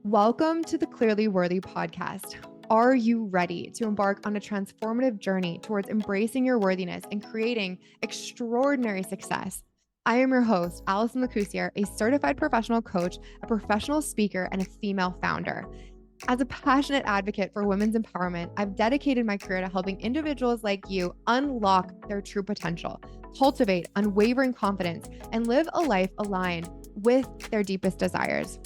Welcome to the Clearly Worthy podcast. Are you ready to embark on a transformative journey towards embracing your worthiness and creating extraordinary success? I am your host, Allison Lacoursiere, a certified professional coach, a professional speaker, and a female founder. As a passionate advocate for women's empowerment, I've dedicated my career to helping individuals like you unlock their true potential, cultivate unwavering confidence, and live a life aligned with their deepest desires.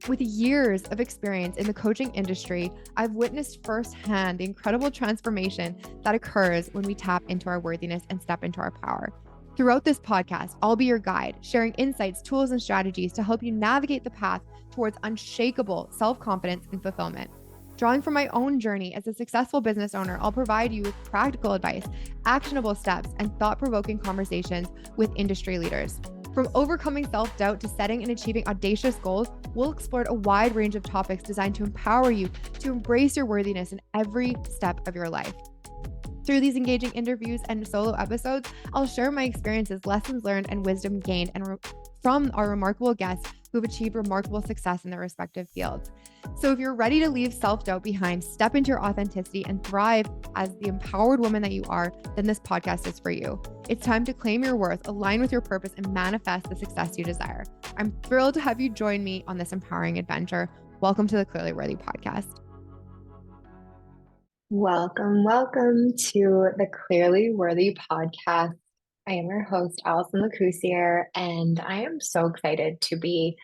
With years of experience in the coaching industry, I've witnessed firsthand the incredible transformation that occurs when we tap into our worthiness and step into our power. Throughout this podcast, I'll be your guide, sharing insights, tools, and strategies to help you navigate the path towards unshakable self-confidence and fulfillment. Drawing from my own journey as a successful business owner, I'll provide you with practical advice, actionable steps, and thought-provoking conversations with industry leaders. From overcoming self-doubt to setting and achieving audacious goals, we'll explore a wide range of topics designed to empower you to embrace your worthiness in every step of your life. Through these engaging interviews and solo episodes, I'll share my experiences, lessons learned, and wisdom gained from our remarkable guests who've achieved remarkable success in their respective fields. So if you're ready to leave self-doubt behind, step into your authenticity, and thrive as the empowered woman that you are, then this podcast is for you. It's time to claim your worth, align with your purpose, and manifest the success you desire. I'm thrilled to have you join me on this empowering adventure. Welcome to the Clearly Worthy podcast. Welcome to the Clearly Worthy podcast. I am your host, Allison Lacoursiere, and I am so excited to be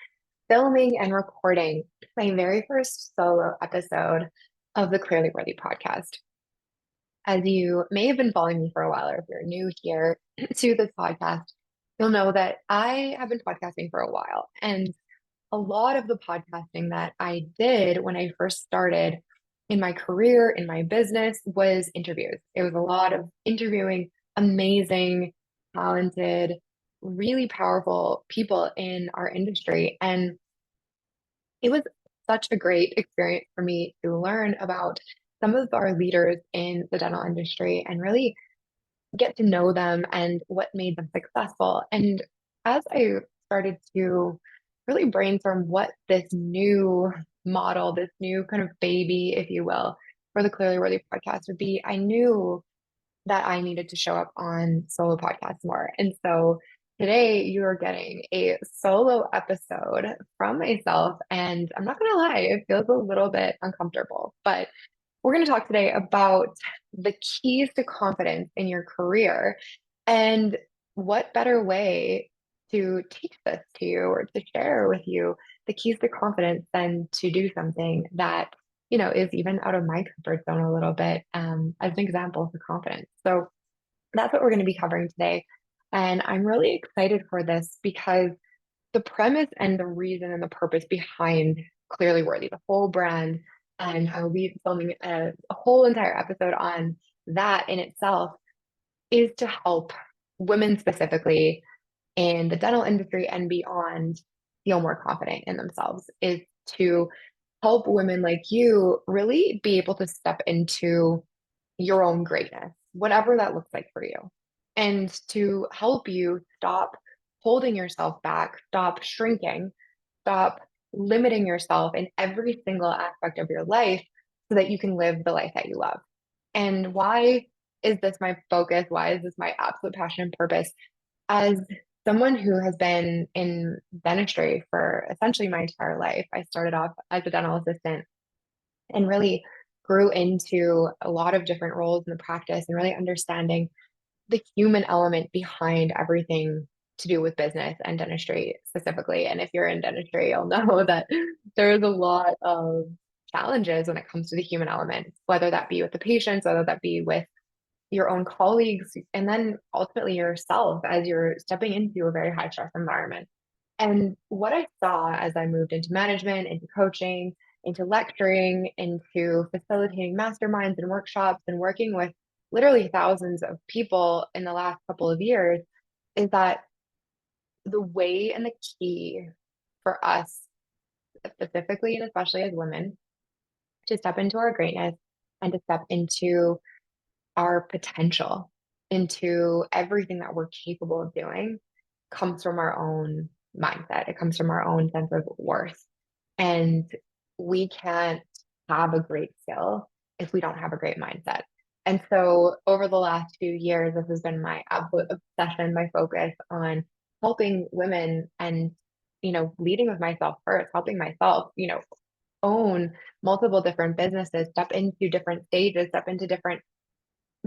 filming and recording my very first solo episode of the Clearly Worthy podcast. As you may have been following me for a while, or if you're new here to this podcast, you'll know that I have been podcasting for a while. And a lot of the podcasting that I did when I first started in my career, in my business, was interviews. It was a lot of interviewing amazing, talented, really powerful people in our industry. And it was such a great experience for me to learn about some of our leaders in the dental industry and really get to know them and what made them successful. And as I started to really brainstorm what this new model, this new kind of baby, if you will, for the Clearly Worthy podcast would be, I knew that I needed to show up on solo podcasts more. And so today you are getting a solo episode from myself. And I'm not going to lie, it feels a little bit uncomfortable, but we're going to talk today about the keys to confidence in your career and what better way to teach this to you or to share with you the keys to confidence than to do something that, is even out of my comfort zone a little bit, as an example for confidence. So that's what we're going to be covering today. And I'm really excited for this because the premise and the reason and the purpose behind Clearly Worthy, the whole brand, and I will be filming a whole entire episode on that in itself, is to help women specifically in the dental industry and beyond feel more confident in themselves, is to help women like you really be able to step into your own greatness, whatever that looks like for you, and to help you stop holding yourself back, stop shrinking, stop limiting yourself in every single aspect of your life so that you can live the life that you love. And why is this my focus? Why is this my absolute passion and purpose? As someone who has been in dentistry for essentially my entire life, I started off as a dental assistant and really grew into a lot of different roles in the practice and really understanding the human element behind everything to do with business and dentistry specifically. And if you're in dentistry, you'll know that there is a lot of challenges when it comes to the human element, whether that be with the patients, whether that be with your own colleagues, and then ultimately yourself as you're stepping into a very high stress environment. And what I saw as I moved into management, into coaching, into lecturing, into facilitating masterminds and workshops and working with literally thousands of people in the last couple of years is that the way and the key for us specifically, and especially as women, to step into our greatness and to step into our potential, into everything that we're capable of doing, comes from our own mindset. It comes from our own sense of worth. And we can't have a great skill if we don't have a great mindset. And so over the last few years, this has been my absolute obsession, my focus on helping women and, leading with myself first, helping myself, own multiple different businesses, step into different stages, step into different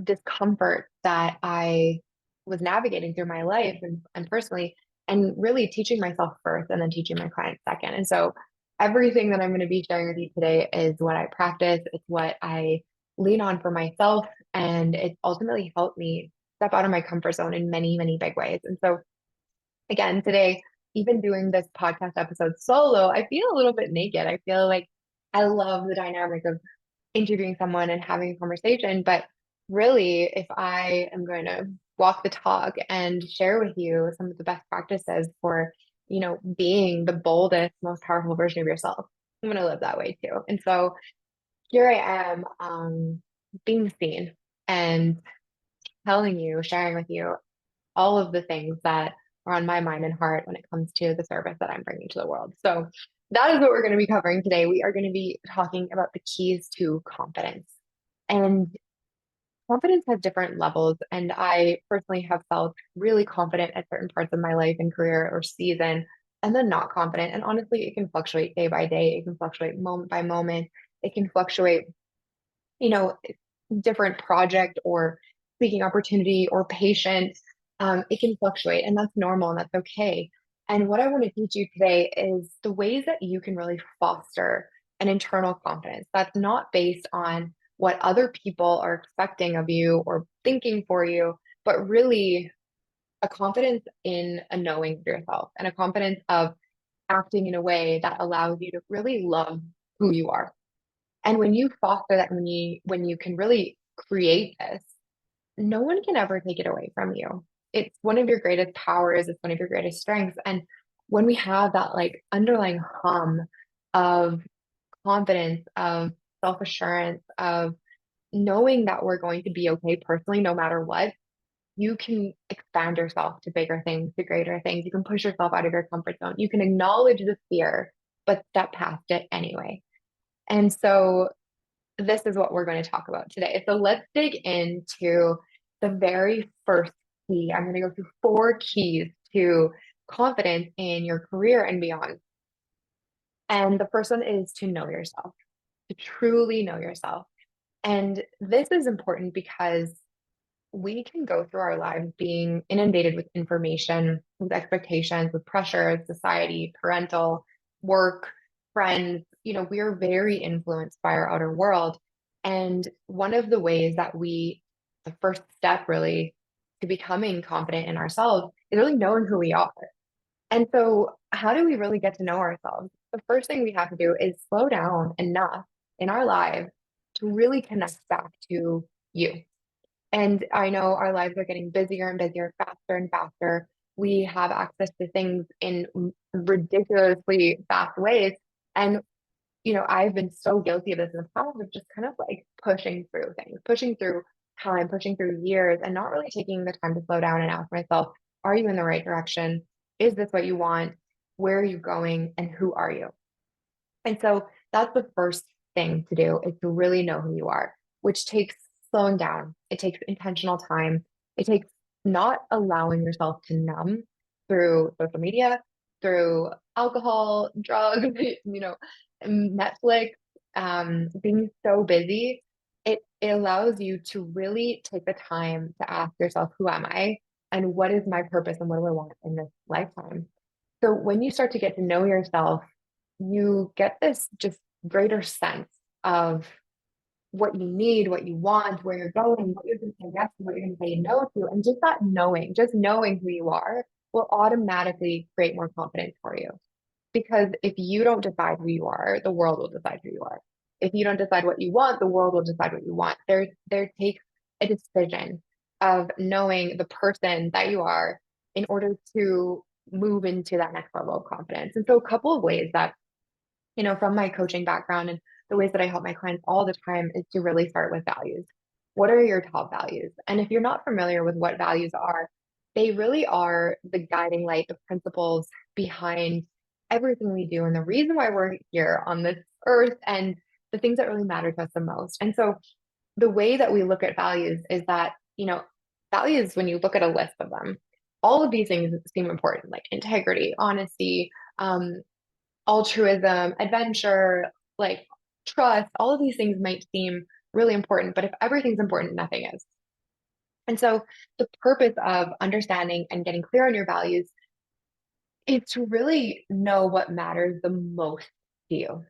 discomfort that I was navigating through my life and personally, and really teaching myself first and then teaching my clients second. And so everything that I'm going to be sharing with you today is what I practice, it's what I lean on for myself, and it's ultimately helped me step out of my comfort zone in many, many big ways. And so, again, today, even doing this podcast episode solo, I feel a little bit naked. I feel like I love the dynamic of interviewing someone and having a conversation. But really, if I am going to walk the talk and share with you some of the best practices for, being the boldest, most powerful version of yourself, I'm going to live that way too. And so here I am, being seen and telling you, sharing with you all of the things that are on my mind and heart when it comes to the service that I'm bringing to the world. So that is what we're going to be covering today. We are going to be talking about the keys to confidence. And confidence has different levels. And I personally have felt really confident at certain parts of my life and career or season, and then not confident. And honestly, it can fluctuate day by day. It can fluctuate moment by moment. It can fluctuate, you know, different project or speaking opportunity or patient. It can fluctuate, and that's normal and that's okay. And what I want to teach you today is the ways that you can really foster an internal confidence that's not based on what other people are expecting of you or thinking for you, but really a confidence in a knowing of yourself and a confidence of acting in a way that allows you to really love who you are. And when you foster that, when you can really create this, no one can ever take it away from you. It's one of your greatest powers, it's one of your greatest strengths. And when we have that like underlying hum of confidence, of self-assurance, of knowing that we're going to be okay personally, no matter what, you can expand yourself to bigger things, to greater things. You can push yourself out of your comfort zone. You can acknowledge the fear, but step past it anyway. And so this is what we're going to talk about today. So let's dig into the very first key. I'm going to go through four keys to confidence in your career and beyond. And the first one is to know yourself, to truly know yourself. And this is important because we can go through our lives being inundated with information, with expectations, with pressure, society, parental, work, friends. We are very influenced by our outer world. And one of the ways that the first step really to becoming confident in ourselves is really knowing who we are. And so, how do we really get to know ourselves? The first thing we have to do is slow down enough in our lives to really connect back to you. And I know our lives are getting busier and busier, faster and faster. We have access to things in ridiculously fast ways. And, I've been so guilty of this in the past of just kind of like pushing through things, pushing through time, pushing through years, and not really taking the time to slow down and ask myself, are you in the right direction? Is this what you want? Where are you going? And who are you? And so that's the first thing to do is to really know who you are, which takes slowing down. It takes intentional time. It takes not allowing yourself to numb through social media, through alcohol, drugs, Netflix, being so busy. It allows you to really take the time to ask yourself, who am I? And what is my purpose? And what do I want in this lifetime? So when you start to get to know yourself, you get this just greater sense of what you need, what you want, where you're going, what you're going to say yes to, what you're going to say no to. And just that knowing, just knowing who you are will automatically create more confidence for you. Because if you don't decide who you are, the world will decide who you are. If you don't decide what you want, the world will decide what you want. There takes a decision of knowing the person that you are in order to move into that next level of confidence. And so a couple of ways that, from my coaching background and the ways that I help my clients all the time is to really start with values. What are your top values? And if you're not familiar with what values are, they really are the guiding light, the principles behind everything we do and the reason why we're here on this earth and the things that really matter to us the most. And so the way that we look at values is that, values, when you look at a list of them, all of these things seem important, like integrity, honesty, um, altruism, adventure, like trust, all of these things might seem really important, but if everything's important, nothing is. And so the purpose of understanding and getting clear on your values is to really know what matters the most to you.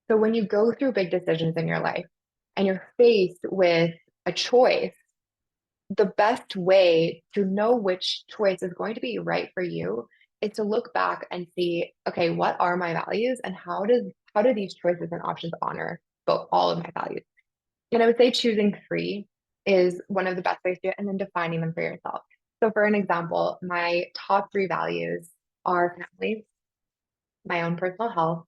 So when you go through big decisions in your life and you're faced with a choice, the best way to know which choice is going to be right for you is to look back and see, okay, what are my values and how do these choices and options honor both all of my values? And I would say choosing three is one of the best ways to do it, and then defining them for yourself. So for an example, my top three values are family, my own personal health,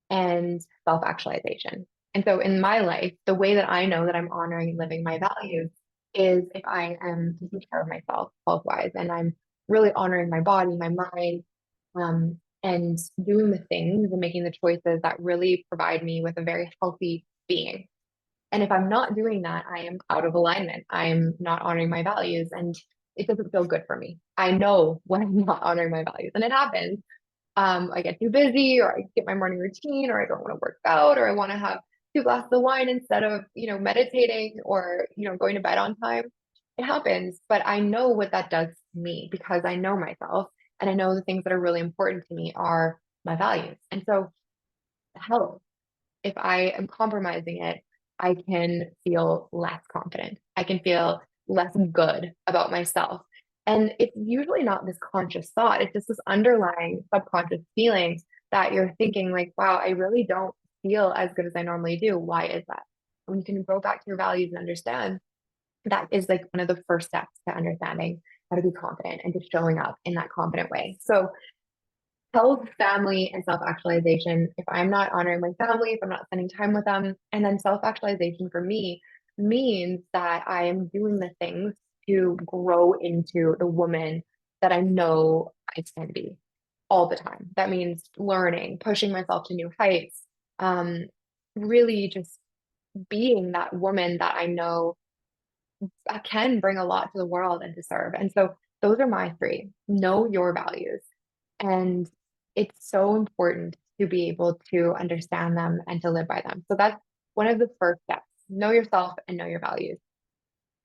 and self-actualization. And so in my life, the way that I know that I'm honoring and living my values is if I am taking care of myself health-wise and I'm really honoring my body, my mind, and doing the things and making the choices that really provide me with a very healthy being. And if I'm not doing that, I am out of alignment. I'm not honoring my values and it doesn't feel good for me. I know when I'm not honoring my values and it happens. I get too busy or I skip my morning routine or I don't want to work out or I want to have two glasses of wine instead of, meditating or, going to bed on time. It happens, but I know what that does to me because I know myself and I know the things that are really important to me are my values. And so health, if I am compromising it, I can feel less confident. I can feel less good about myself. And it's usually not this conscious thought, it's just this underlying subconscious feeling that you're thinking, like, wow, I really don't feel as good as I normally do. Why is that? When you can go back to your values and understand, that is like one of the first steps to understanding how to be confident and to showing up in that confident way. So health, family, and self actualization. If I'm not honoring my family, if I'm not spending time with them, and then self actualization for me means that I am doing the things to grow into the woman that I know I can be all the time. That means learning, pushing myself to new heights, um, really just being that woman that I know I can bring a lot to the world and to serve. And so those are my three. Know your values. And it's so important to be able to understand them and to live by them. So that's one of the first steps. Know yourself and know your values.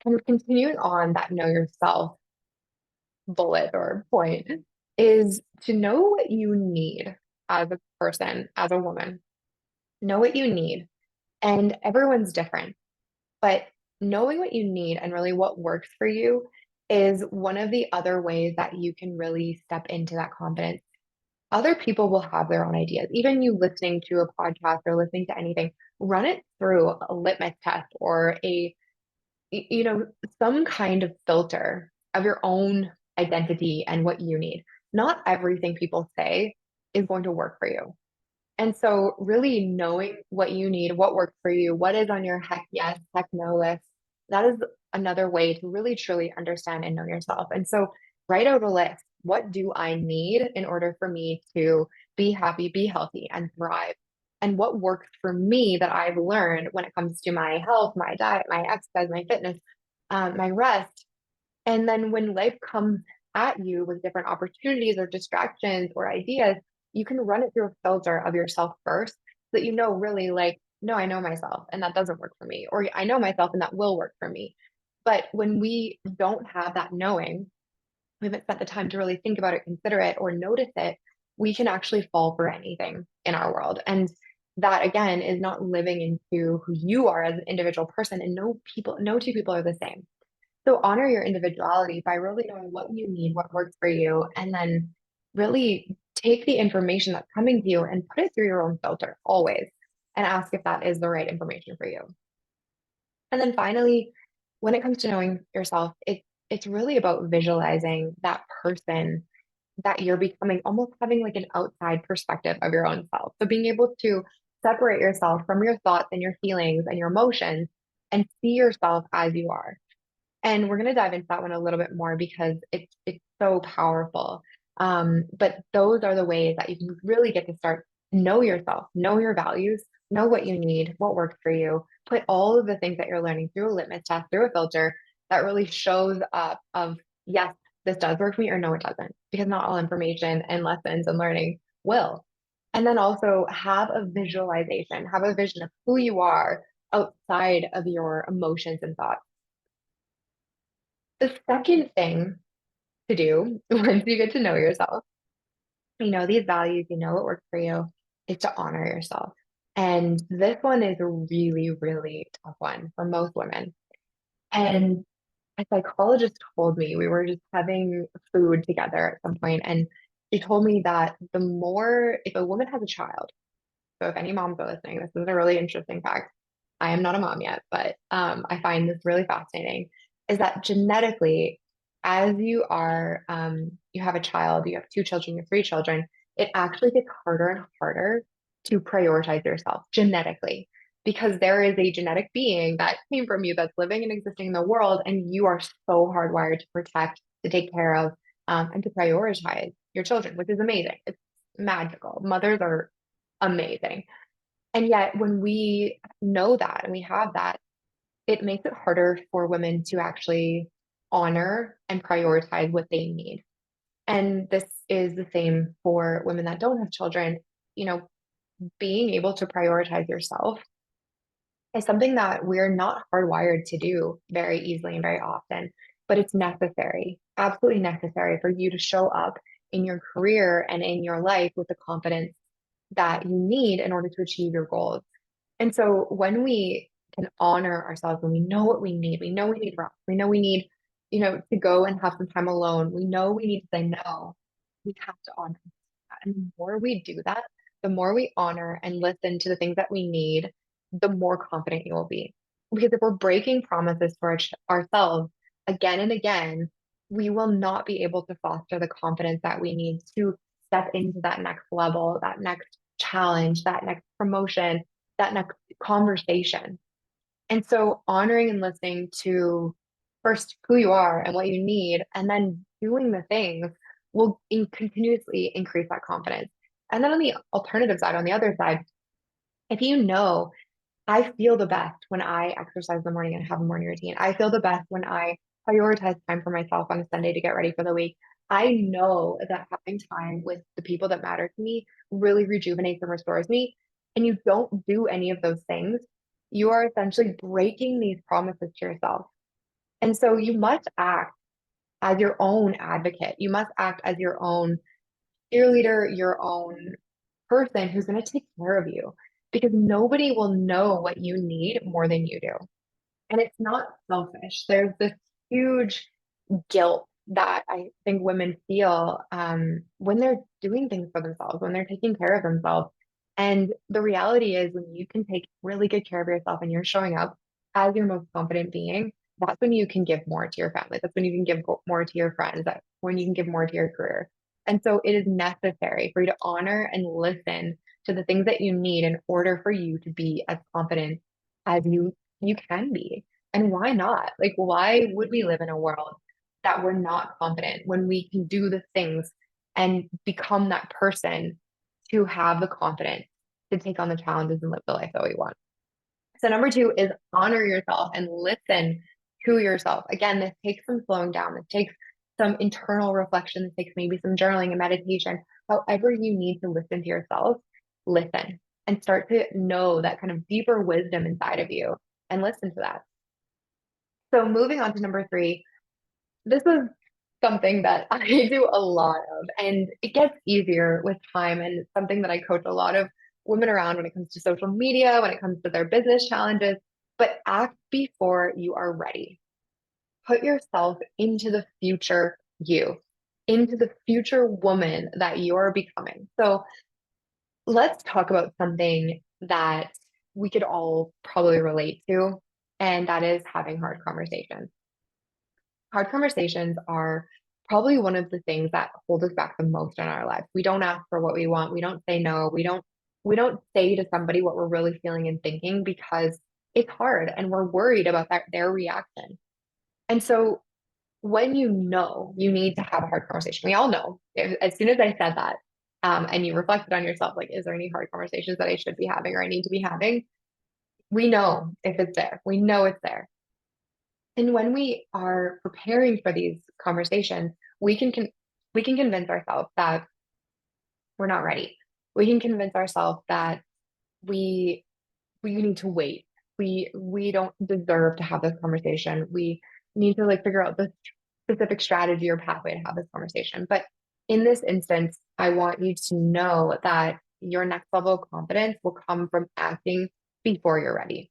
And continuing on that know yourself bullet or point is to know what you need as a person, as a woman. Know what you need. And everyone's different. But knowing what you need and really what works for you is one of the other ways that you can really step into that confidence. Other people will have their own ideas. Even you listening to a podcast or listening to anything, run it through a litmus test or you know, some kind of filter of your own identity and what you need. Not everything people say is going to work for you. And so, really knowing what you need, what works for you, what is on your heck yes, heck no list, that is another way to really truly understand and know yourself. And so, write out a list. What do I need in order for me to be happy, be healthy, and thrive? And what works for me that I've learned when it comes to my health, my diet, my exercise, my fitness, my rest. And then when life comes at you with different opportunities or distractions or ideas, you can run it through a filter of yourself first so that you know really like, no, I know myself and that doesn't work for me, or I know myself and that will work for me. But when we don't have that knowing, we haven't spent the time to really think about it, consider it, or notice it, we can actually fall for anything in our world. And that again is not living into who you are as an individual person. And no two people are the same. So honor your individuality by really knowing what you need, what works for you, and then really take the information that's coming to you and put it through your own filter always and ask if that is the right information for you. And then finally, when it comes to knowing yourself, it's really about visualizing that person that you're becoming, almost having like an outside perspective of your own self. So being able to separate yourself from your thoughts and your feelings and your emotions and see yourself as you are. And we're going to dive into that one a little bit more because it's so powerful. But those are the ways that you can really get to start know yourself, know your values, know what you need, what works for you, put all of the things that you're learning through a litmus test, through a filter that really shows up of, yes, this does work for me or no, it doesn't, because not all information and lessons and learning will. And then also have a visualization, have a vision of who you are outside of your emotions and thoughts. The second thing to do once you get to know yourself, you know these values, you know what works for you, is to honor yourself. And this one is a really, really tough one for most women. And a psychologist told me, we were just having food together at some point, and she told me that the more, if a woman has a child, so if any moms are listening, this is a really interesting fact. I am not a mom yet, but I find this really fascinating, is that genetically, as you are, you have a child, you have two children, you have three children, it actually gets harder and harder to prioritize yourself genetically, because there is a genetic being that came from you that's living and existing in the world, and you are so hardwired to protect, to take care of, and to prioritize your children, which is amazing. It's magical. Mothers are amazing. And yet, when we know that and we have that, it makes it harder for women to actually honor and prioritize what they need. And this is the same for women that don't have children. You know, being able to prioritize yourself is something that we're not hardwired to do very easily and very often, but it's necessary, absolutely necessary for you to show up in your career and in your life with the confidence that you need in order to achieve your goals. And so when we can honor ourselves, when we know what we know we need rest, we know we need, to go and have some time alone, we know we need to say no, we have to honor that. And the more we do that, the more we honor and listen to the things that we need, the more confident you will be. Because if we're breaking promises for ourselves again and again, we will not be able to foster the confidence that we need to step into that next level, that next challenge, that next promotion, that next conversation. And so honoring and listening to first who you are and what you need, and then doing the things will continuously increase that confidence. And then on the alternative side, on the other side, if you know I feel the best when I exercise in the morning and have a morning routine. I feel the best when I prioritize time for myself on a Sunday to get ready for the week. I know that having time with the people that matter to me really rejuvenates and restores me. And you don't do any of those things, you are essentially breaking these promises to yourself. And so you must act as your own advocate. You must act as your own cheerleader, your own person who's going to take care of you, because nobody will know what you need more than you do. And it's not selfish. There's this huge guilt that I think women feel when they're doing things for themselves, when they're taking care of themselves. And the reality is, when you can take really good care of yourself and you're showing up as your most confident being, that's when you can give more to your family. That's when you can give more to your friends. That's when you can give more to your career. And so it is necessary for you to honor and listen to the things that you need in order for you to be as confident as you can be. And why not? Like, why would we live in a world that we're not confident when we can do the things and become that person to have the confidence to take on the challenges and live the life that we want? So, number two is honor yourself and listen to yourself. Again, this takes some slowing down, this takes some internal reflection, this takes maybe some journaling and meditation. However, you need to listen to yourself, listen and start to know that kind of deeper wisdom inside of you and listen to that. So, moving on to number three, this is something that I do a lot of, and it gets easier with time. And it's something that I coach a lot of women around when it comes to social media, when it comes to their business challenges. But act before you are ready. Put yourself into the future you, into the future woman that you're becoming. So let's talk about something that we could all probably relate to, and that is having hard conversations. Hard conversations are probably one of the things that hold us back the most in our lives. We don't ask for what we want. We don't say no. We don't say to somebody what we're really feeling and thinking, because it's hard and we're worried about their reaction. And so when you know you need to have a hard conversation, we all know as soon as I said that, and you reflected on yourself, like, is there any hard conversations that I should be having or I need to be having? We know if it's there. We know it's there. And when we are preparing for these conversations, we can convince ourselves that we're not ready. We can convince ourselves that we we need to wait. We don't deserve to have this conversation. We need to like figure out the specific strategy or pathway to have this conversation. But in this instance, I want you to know that your next level of confidence will come from acting before you're ready,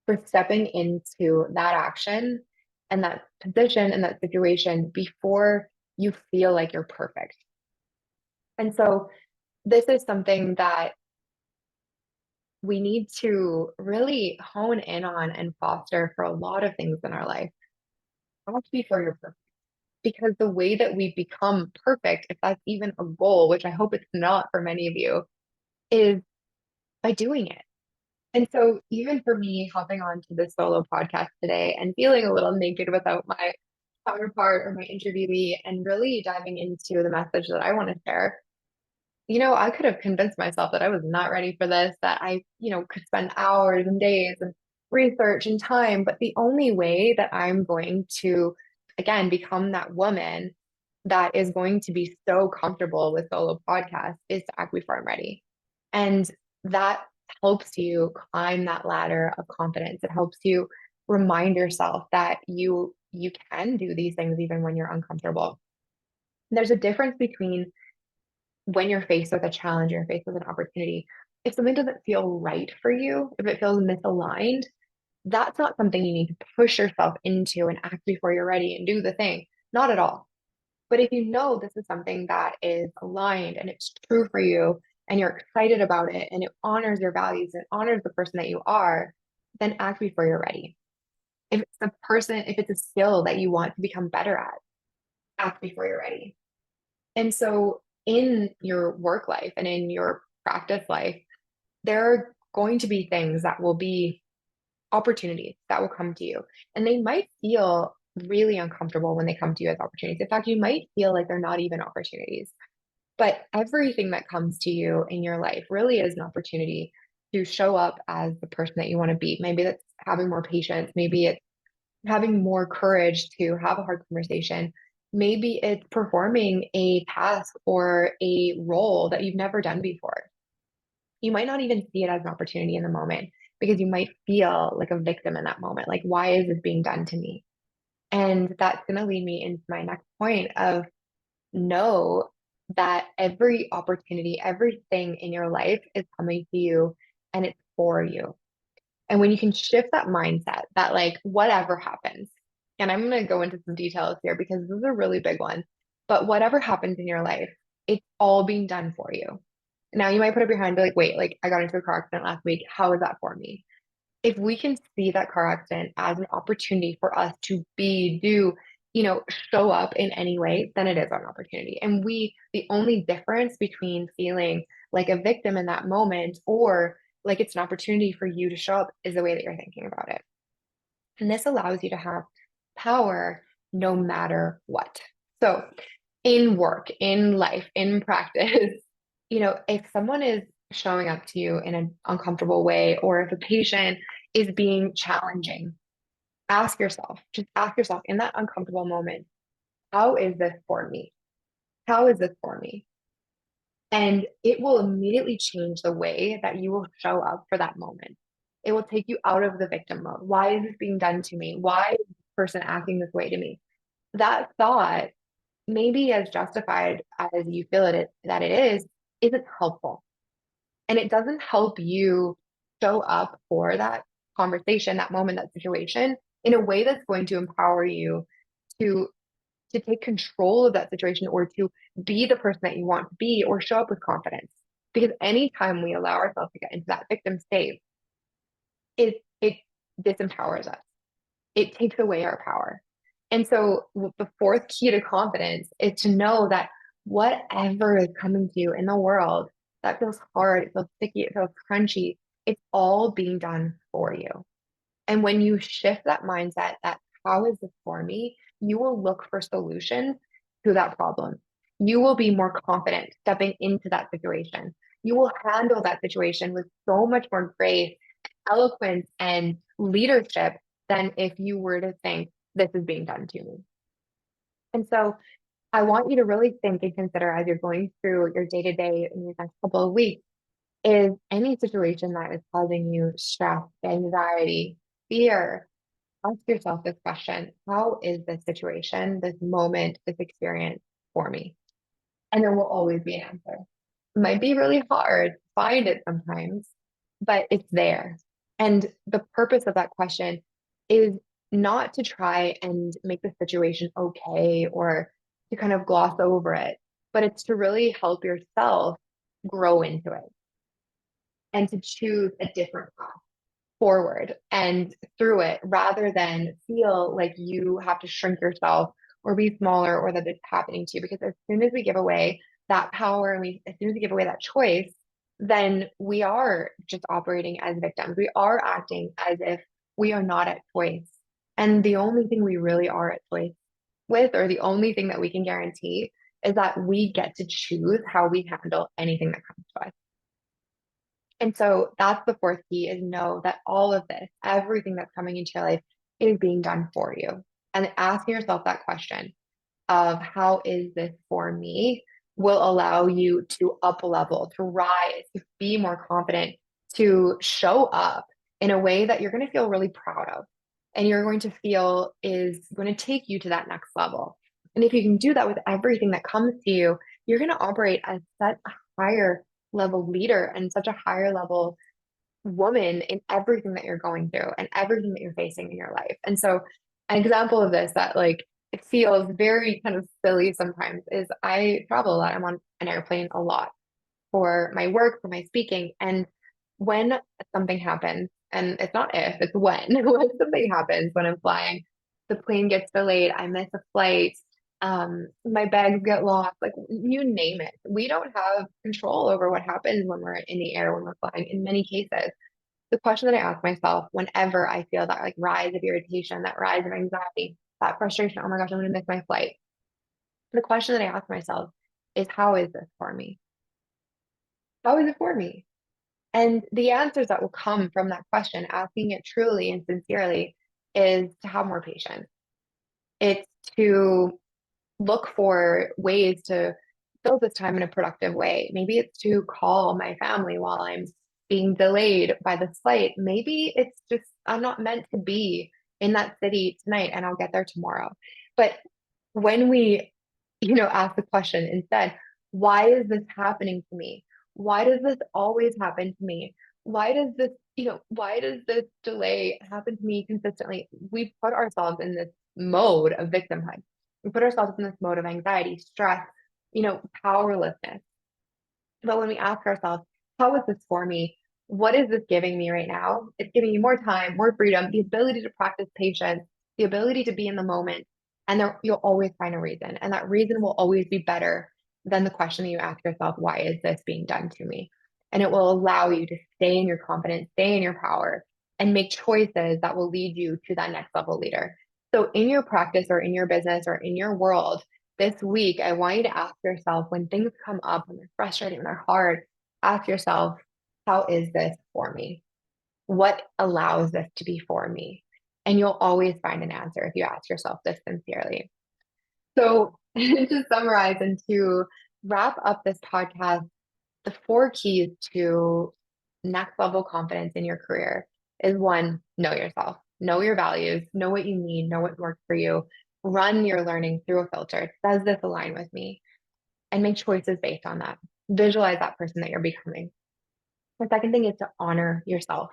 for stepping into that action and that position and that situation before you feel like you're perfect. And so this is something that we need to really hone in on and foster for a lot of things in our life. Not before you're perfect. Because the way that we become perfect, if that's even a goal, which I hope it's not for many of you, is by doing it. And so, even for me, hopping on to this solo podcast today and feeling a little naked without my counterpart or my interviewee, and really diving into the message that I want to share, I could have convinced myself that I was not ready for this, that I, could spend hours and days and research and time. But the only way that I'm going to, again, become that woman that is going to be so comfortable with solo podcasts is to act before I'm ready. And that helps you climb that ladder of confidence. It helps you remind yourself that you can do these things even when you're uncomfortable. And there's a difference between when you're faced with a challenge, you're faced with an opportunity. If something doesn't feel right for you, if it feels misaligned, that's not something you need to push yourself into and act before you're ready and do the thing. Not at all. But if you know this is something that is aligned and it's true for you and you're excited about it and it honors your values and honors the person that you are, then act before you're ready. If it's a skill that you want to become better at, act before you're ready. And so in your work life and in your practice life, there are going to be things that will be opportunities that will come to you. And they might feel really uncomfortable when they come to you as opportunities. In fact, you might feel like they're not even opportunities. But everything that comes to you in your life really is an opportunity to show up as the person that you want to be. Maybe that's having more patience. Maybe it's having more courage to have a hard conversation. Maybe it's performing a task or a role that you've never done before. You might not even see it as an opportunity in the moment because you might feel like a victim in that moment. Like, why is this being done to me? And that's going to lead me into my next point of know that every opportunity, everything in your life is coming to you and it's for you. And when you can shift that mindset that like whatever happens, and I'm going to go into some details here because this is a really big one, but whatever happens in your life, it's all being done for you. Now you might put up your hand and be like, wait, like I got into a car accident last week. How is that for me? If we can see that car accident as an opportunity for us to be, do, show up in any way, then it is an opportunity. And the only difference between feeling like a victim in that moment or like it's an opportunity for you to show up is the way that you're thinking about it. And this allows you to have power no matter what. So in work, in life, in practice, if someone is showing up to you in an uncomfortable way, or if a patient is being challenging, just ask yourself in that uncomfortable moment, how is this for me? How is this for me? And it will immediately change the way that you will show up for that moment. It will take you out of the victim mode. Why is this being done to me? Why is this person acting this way to me? That thought, maybe as justified as you feel that it is, isn't helpful. And it doesn't help you show up for that conversation, that moment, that situation in a way that's going to empower you to to take control of that situation or to be the person that you want to be or show up with confidence. Because anytime we allow ourselves to get into that victim state, it disempowers us. It takes away our power. And so the fourth key to confidence is to know that whatever is coming to you in the world that feels hard, it feels sticky, it feels crunchy, it's all being done for you. And when you shift that mindset that how is this for me? you will look for solutions to that problem. You will be more confident stepping into that situation. You will handle that situation with so much more grace, eloquence, and leadership than if you were to think this is being done to me. And so I want you to really think and consider as you're going through your day to day in these next couple of weeks, is any situation that is causing you stress, anxiety, fear, ask yourself this question: how is this situation, this moment, this experience for me? And there will always be an answer. It might be really hard to find it sometimes, but it's there. And the purpose of that question is not to try and make the situation okay or to kind of gloss over it, but it's to really help yourself grow into it and to choose a different path forward and through it rather than feel like you have to shrink yourself or be smaller or that it's happening to you. Because as soon as we give away that power and as soon as we give away that choice, then we are just operating as victims. We are acting as if we are not at choice. And the only thing we really are at choice with, or the only thing that we can guarantee, is that we get to choose how we handle anything that comes to us. And so that's the fourth key, is know that all of this, everything that's coming into your life, is being done for you. And asking yourself that question of how is this for me will allow you to up level, to rise, to be more confident, to show up in a way that you're going to feel really proud of. And you're going to feel is going to take you to that next level. And if you can do that with everything that comes to you, you're going to operate as such a higher level leader and such a higher level woman in everything that you're going through and everything that you're facing in your life. And so an example of this that like it feels very kind of silly sometimes is I travel a lot. I'm on an airplane a lot for my work, for my speaking. And when something happens, and it's not if, it's when, when something happens when I'm flying, the plane gets delayed, I miss a flight, my bags get lost, like you name it. We don't have control over what happens when we're in the air, when we're flying in many cases. The question that I ask myself whenever I feel that like rise of irritation, that rise of anxiety, that frustration, oh my gosh, I'm going to miss my flight. The question that I ask myself is, how is this for me? How is it for me? And the answers that will come from that question, asking it truly and sincerely, is to have more patience. It's to look for ways to fill this time in a productive way. Maybe it's to call my family while I'm being delayed by this flight. Maybe it's just I'm not meant to be in that city tonight and I'll get there tomorrow. But when we, ask the question instead, why is this happening to me? Why does this always happen to me? Why does this delay happen to me consistently? We put ourselves in this mode of victimhood. We put ourselves in this mode of anxiety, stress, powerlessness. But when we ask ourselves, how is this for me? What is this giving me right now? It's giving me more time, more freedom, the ability to practice patience, the ability to be in the moment. And there, you'll always find a reason. And that reason will always be better than the question that you ask yourself, why is this being done to me? And it will allow you to stay in your confidence, stay in your power, and make choices that will lead you to that next level leader. So in your practice or in your business or in your world, this week, I want you to ask yourself when things come up, when they're frustrating, when they're hard, ask yourself, how is this for me? What allows this to be for me? And you'll always find an answer if you ask yourself this sincerely. So, to summarize and to wrap up this podcast, the four keys to next level confidence in your career is one, know yourself, know your values, know what you need, know what works for you, run your learning through a filter. Does this align with me? And make choices based on that. Visualize that person that you're becoming. The second thing is to honor yourself,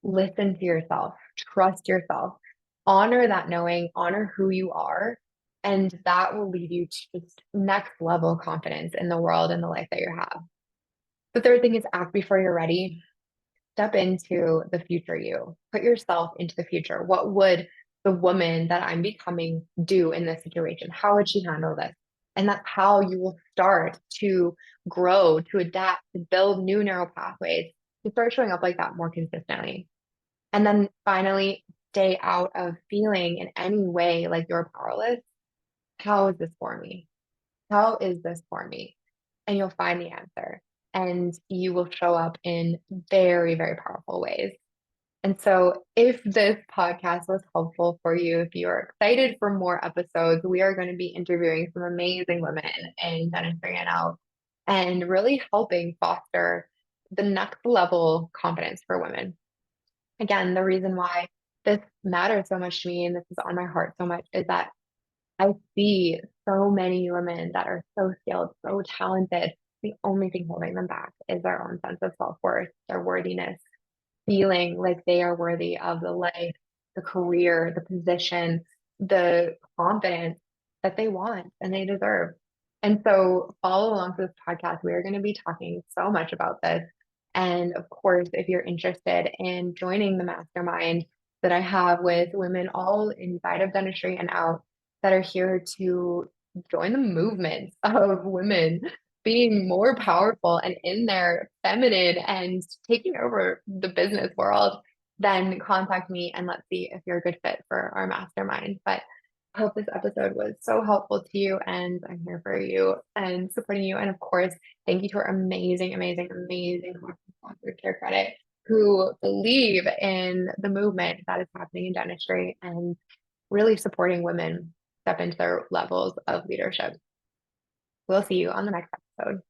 listen to yourself, trust yourself, honor that knowing, honor who you are. And that will lead you to just next level confidence in the world and the life that you have. The third thing is act before you're ready. Step into the future you. Put yourself into the future. What would the woman that I'm becoming do in this situation? How would she handle this? And that's how you will start to grow, to adapt, to build new neural pathways, to start showing up like that more consistently. And then finally, stay out of feeling in any way like you're powerless, how is this for me? How is this for me? And you'll find the answer and you will show up in very, very powerful ways. And so, if this podcast was helpful for you, if you're excited for more episodes, we are going to be interviewing some amazing women in dentistry and out and really helping foster the next level confidence for women. Again, the reason why this matters so much to me and this is on my heart so much is that I see so many women that are so skilled, so talented. The only thing holding them back is their own sense of self-worth, their worthiness, feeling like they are worthy of the life, the career, the position, the confidence that they want and they deserve. And so follow along to this podcast. We are going to be talking so much about this. And of course, if you're interested in joining the mastermind that I have with women all inside of dentistry and out that are here to join the movement of women being more powerful and in their feminine and taking over the business world, then contact me and let's see if you're a good fit for our mastermind. But I hope this episode was so helpful to you and I'm here for you and supporting you. And of course, thank you to our amazing, amazing, amazing sponsor, Care Credit, who believe in the movement that is happening in dentistry and really supporting women step into their levels of leadership. We'll see you on the next episode.